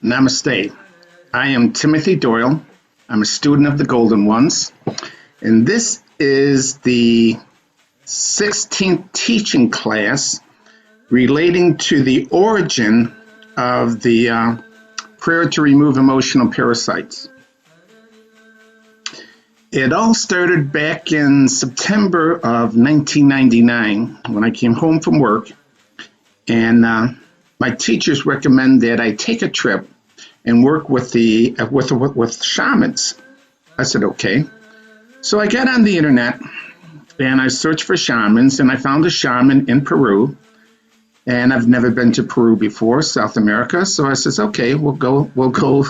Namaste. I am Timothy Doyle. I'm a student of the Golden Ones, and this is the 16th teaching class relating to the origin of the prayer to remove emotional parasites. It all started back in September of 1999 when I came home from work, and my teachers recommend that I take a trip and work with shamans. I said, okay. So I got on the internet and I searched for shamans, and I found a shaman in Peru. And I've never been to Peru before, South America. So I says, okay, we'll go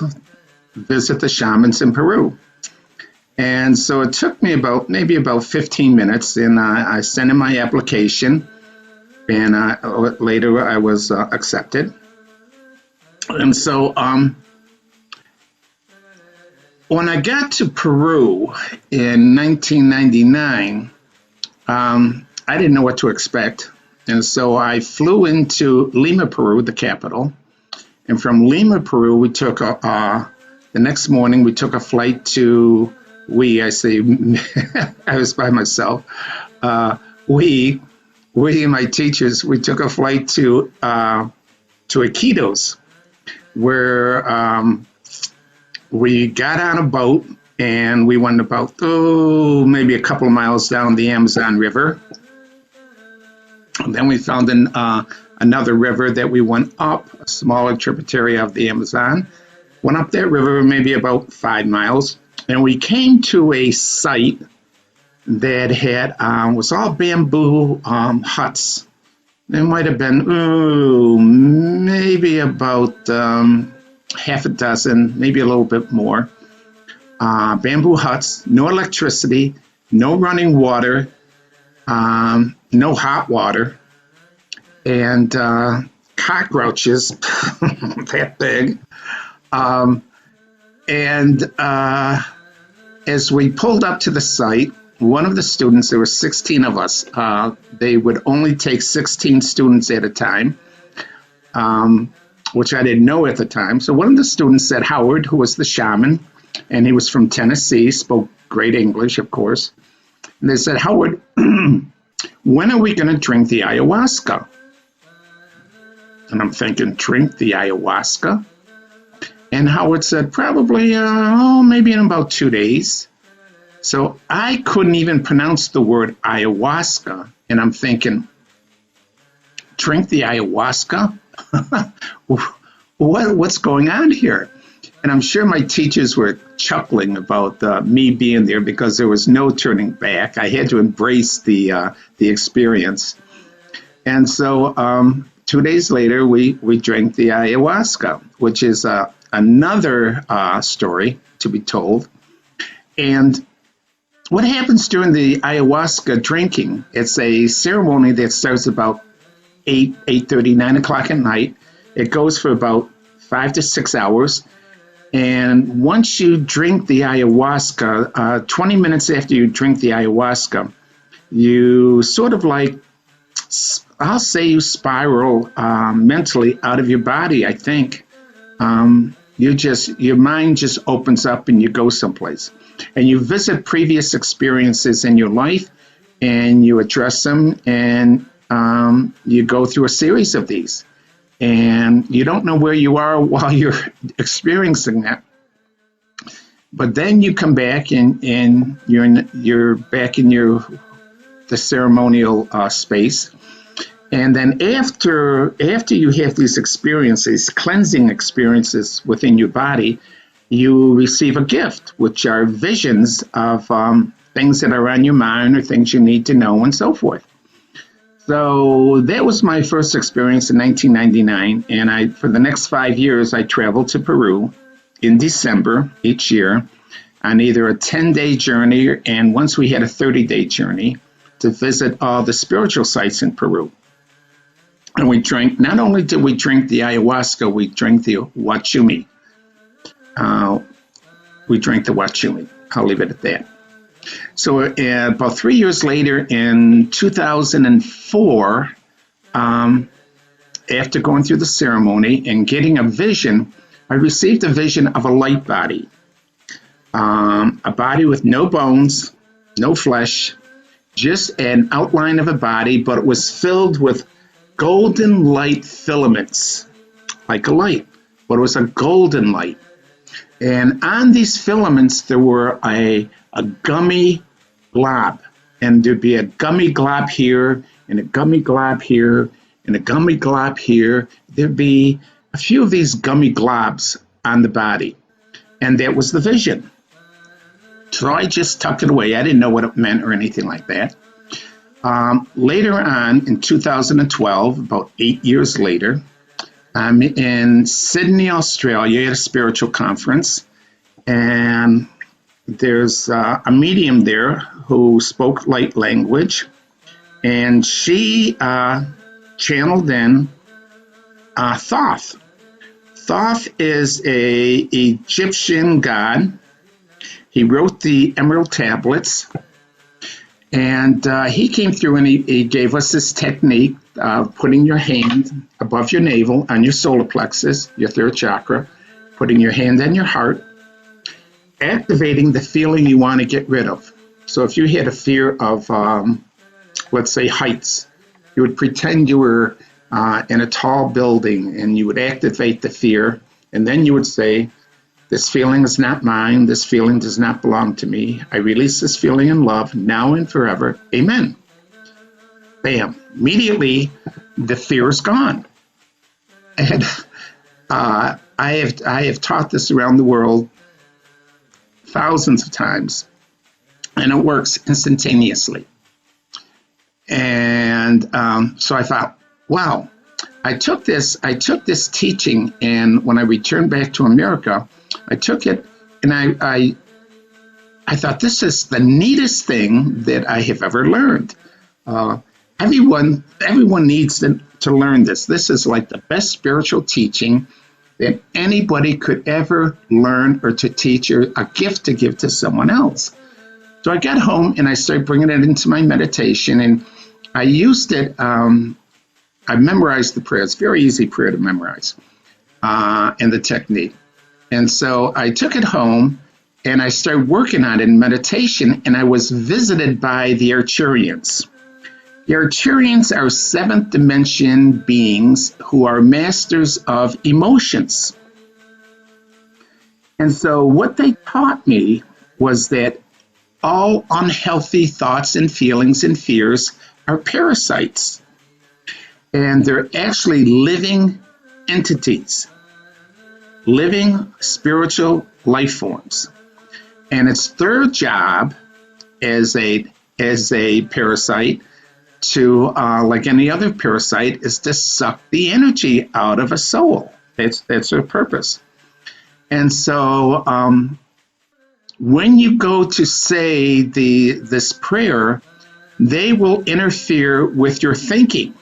visit the shamans in Peru. And so it took me maybe about 15 minutes, and I sent in my application, and later I was accepted. And so when I got to Peru in 1999, I didn't know what to expect. And so I flew into Lima, Peru, the capital. And from Lima, Peru, we took the next morning, we took a flight to, I was by myself. We and my teachers, we took a flight to Iquitos, where we got on a boat and we went about, maybe a couple of miles down the Amazon River. And then we found another river that we went up, a smaller tributary of the Amazon. Went up that river maybe about 5 miles, and we came to a site that was all bamboo huts. There might have been, maybe about half a dozen, maybe a little bit more. Bamboo huts, no electricity, no running water, no hot water, and cockroaches that big. As we pulled up to the site, one of the students, there were 16 of us, they would only take 16 students at a time, which I didn't know at the time. So one of the students said, Howard, who was the shaman, and he was from Tennessee, spoke great English, of course. And they said, Howard, when are we going to drink the ayahuasca? And I'm thinking, drink the ayahuasca? And Howard said, probably, maybe in about 2 days. So I couldn't even pronounce the word ayahuasca. And I'm thinking, drink the ayahuasca? What's going on here? And I'm sure my teachers were chuckling about me being there, because there was no turning back. I had to embrace the experience. And so 2 days later, we drank the ayahuasca, which is another story to be told. And what happens during the ayahuasca drinking? It's a ceremony that starts about 8:30, 9 o'clock at night. It goes for about 5 to 6 hours. And once you drink the ayahuasca, 20 minutes after you drink the ayahuasca, you sort of like, I'll say you spiral mentally out of your body, I think. Your mind just opens up and you go someplace. And you visit previous experiences in your life and you address them, and you go through a series of these. And you don't know where you are while you're experiencing that. But then you come back and you're back in the ceremonial space. And then after you have these experiences, cleansing experiences within your body, you receive a gift, which are visions of things that are on your mind or things you need to know and so forth. So that was my first experience in 1999, and for the next 5 years, I traveled to Peru in December each year on either a 10-day journey, and once we had a 30-day journey to visit all the spiritual sites in Peru. And not only did we drink the ayahuasca, we drank the huachumi. I'll leave it at that. So about 3 years later, in 2004, after going through the ceremony and getting a vision I received a vision of a light body, a body with no bones, no flesh, just an outline of a body, but it was filled with golden light filaments, like a light, but it was a golden light. And on these filaments, there were a gummy glob. And there'd be a gummy glob here, and a gummy glob here, and a gummy glob here. There'd be a few of these gummy globs on the body. And that was the vision. So I just tucked it away. I didn't know what it meant or anything like that. Later on in 2012, about 8 years later, I'm in Sydney, Australia at a spiritual conference, and there's a medium there who spoke light language, and she channeled in Thoth. Thoth is a Egyptian god. He wrote the Emerald Tablets, and he came through and he gave us this technique, putting your hand above your navel on your solar plexus, your third chakra, putting your hand on your heart, activating the feeling you want to get rid of. So if you had a fear of, let's say, heights, you would pretend you were in a tall building and you would activate the fear, and then you would say, this feeling is not mine. This feeling does not belong to me. I release this feeling in love now and forever. Amen. Bam. Immediately, the fear is gone. And I have taught this around the world thousands of times, and it works instantaneously. And so I thought, wow. I took this teaching, and when I returned back to America, I took it, and I thought, this is the neatest thing that I have ever learned. Everyone needs to learn this. This is like the best spiritual teaching that anybody could ever learn or to teach, or a gift to give to someone else. So I got home and I started bringing it into my meditation, and I used it. I memorized the prayer. It's a very easy prayer to memorize, and the technique. And so I took it home and I started working on it in meditation, and I was visited by the Arcturians. The Arcturians are seventh dimension beings who are masters of emotions. And so what they taught me was that all unhealthy thoughts and feelings and fears are parasites. And they're actually living entities, living spiritual life forms. And its their job as a parasite to, like any other parasite, is to suck the energy out of a soul. That's their purpose. And so when you go to say this prayer, they will interfere with your thinking.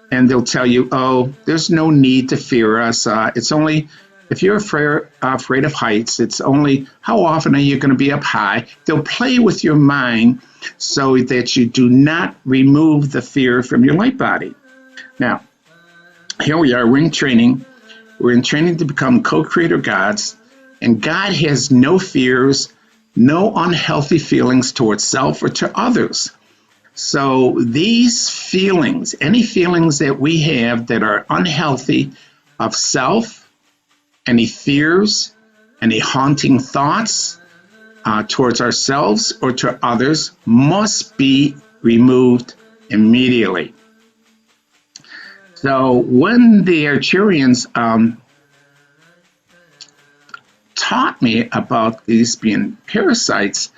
And they'll tell you, oh, there's no need to fear us. It's only, if you're afraid of heights, it's only, how often are you going to be up high? They'll play with your mind so that you do not remove the fear from your light body. Now, here we are, we're in training. We're in training to become co-creator gods. And God has no fears, no unhealthy feelings towards self or to others. So these feelings, any feelings that we have that are unhealthy of self, any fears, any haunting thoughts towards ourselves or to others, must be removed immediately. So when the Arcturians taught me about these being parasites,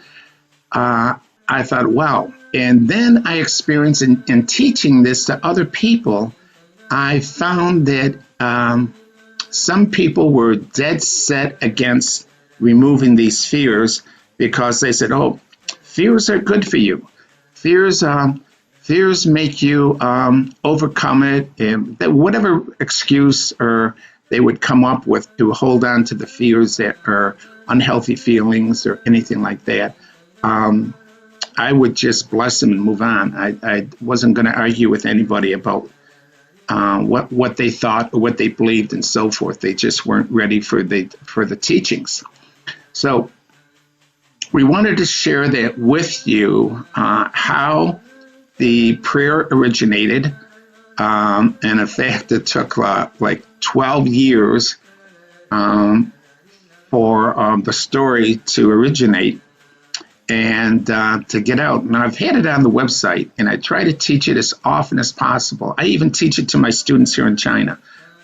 I thought, wow. And then I experienced in teaching this to other people, I found that some people were dead set against removing these fears because they said, oh, fears are good for you. Fears make you overcome it, and whatever excuse or they would come up with to hold on to the fears that are unhealthy feelings or anything like that. I would just bless them and move on. I wasn't going to argue with anybody about what they thought or what they believed and so forth. They just weren't ready for the teachings. So we wanted to share that with you, how the prayer originated. And in fact, it took like 12 years for the story to originate and to get out. And I've had it on the website, and I try to teach it as often as possible. I even teach it to my students here in China,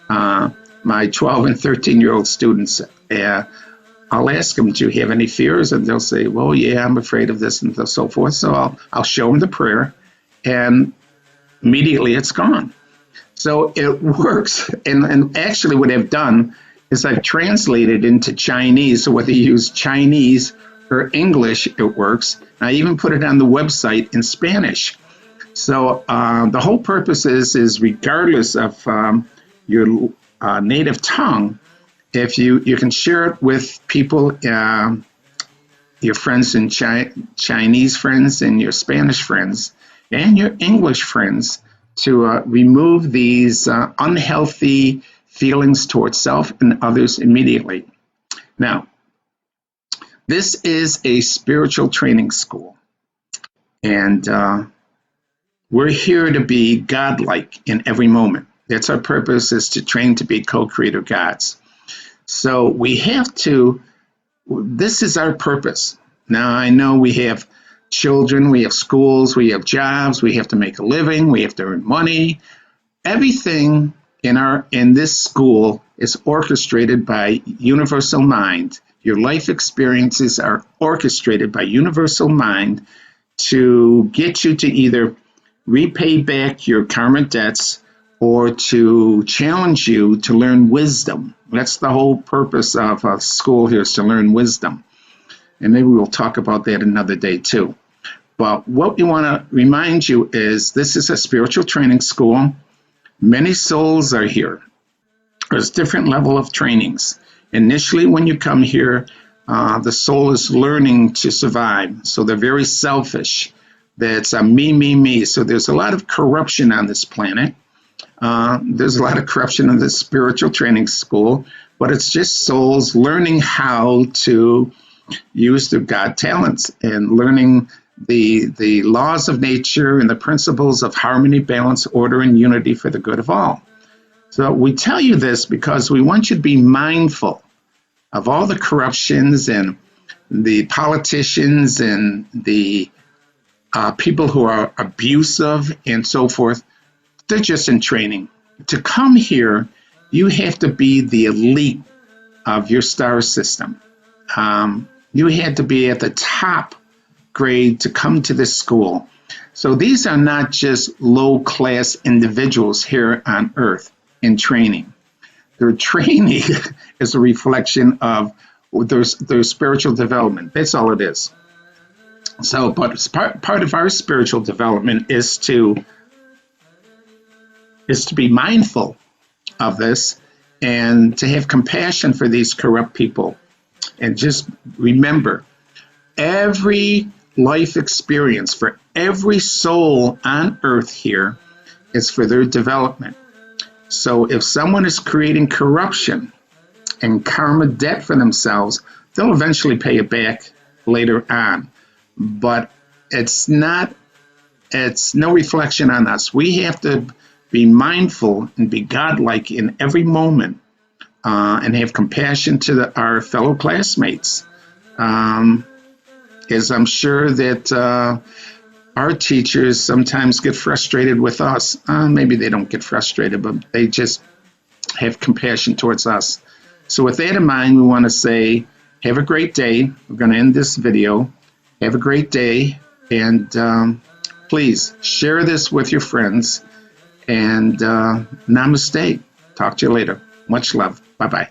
my 12 and 13-year-old students. I'll ask them, do you have any fears? And they'll say, well, yeah, I'm afraid of this and so forth. So I'll show them the prayer, and immediately it's gone. So it works. And actually what I've done is I've translated into Chinese. So whether you use Chinese or English, it works. I even put it on the website in Spanish. So the whole purpose is regardless of your native tongue, if you can share it with people, your friends and Chinese friends and your Spanish friends and your English friends, to remove these unhealthy feelings towards self and others immediately. Now, this is a spiritual training school, and we're here to be godlike in every moment. That's our purpose, is to train to be co-creator gods. So we have to, this is our purpose. Now, I know we have children, we have schools, we have jobs, we have to make a living, we have to earn money. Everything in this school is orchestrated by universal mind. Your life experiences are orchestrated by universal mind to get you to either repay back your karmic debts or to challenge you to learn wisdom. That's the whole purpose of a school here, is to learn wisdom. And maybe we'll talk about that another day too. But what we want to remind you is this is a spiritual training school. Many souls are here. There's different level of trainings. Initially, when you come here, the soul is learning to survive. So they're very selfish. That's a me, me, me. So there's a lot of corruption on this planet. There's a lot of corruption in this spiritual training school, but it's just souls learning how to use their God talents and learning the laws of nature and the principles of harmony, balance, order, and unity for the good of all. So we tell you this because we want you to be mindful of all the corruptions and the politicians and the people who are abusive and so forth. They're just in training. To come here, you have to be the elite of your star system. You had to be at the top grade to come to this school. So these are not just low-class individuals here on Earth in training. Their training is a reflection of their spiritual development. That's all it is. So, but part of our spiritual development is to be mindful of this and to have compassion for these corrupt people. And just remember, every life experience for every soul on earth here is for their development. So if someone is creating corruption and karma debt for themselves, they'll eventually pay it back later on. But it's no reflection on us. We have to be mindful and be godlike in every moment, and have compassion to our fellow classmates. As I'm sure that our teachers sometimes get frustrated with us. Maybe they don't get frustrated, but they just have compassion towards us. So with that in mind, we want to say, have a great day. We're going to end this video. Have a great day, and please share this with your friends, and namaste. Talk to you later. Much love. Bye-bye.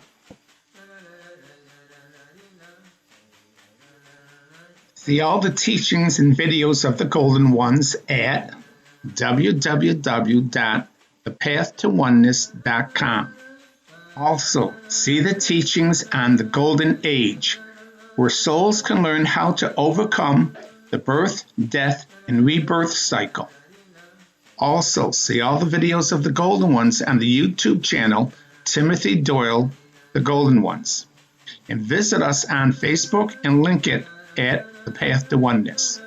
See all the teachings and videos of the Golden Ones at www.thepathtowoneness.com. Also, see the teachings on the Golden Age, where souls can learn how to overcome the birth, death, and rebirth cycle. Also, see all the videos of the Golden Ones on the YouTube channel Timothy Doyle, The Golden Ones. And visit us on Facebook and link it at The Path to Oneness.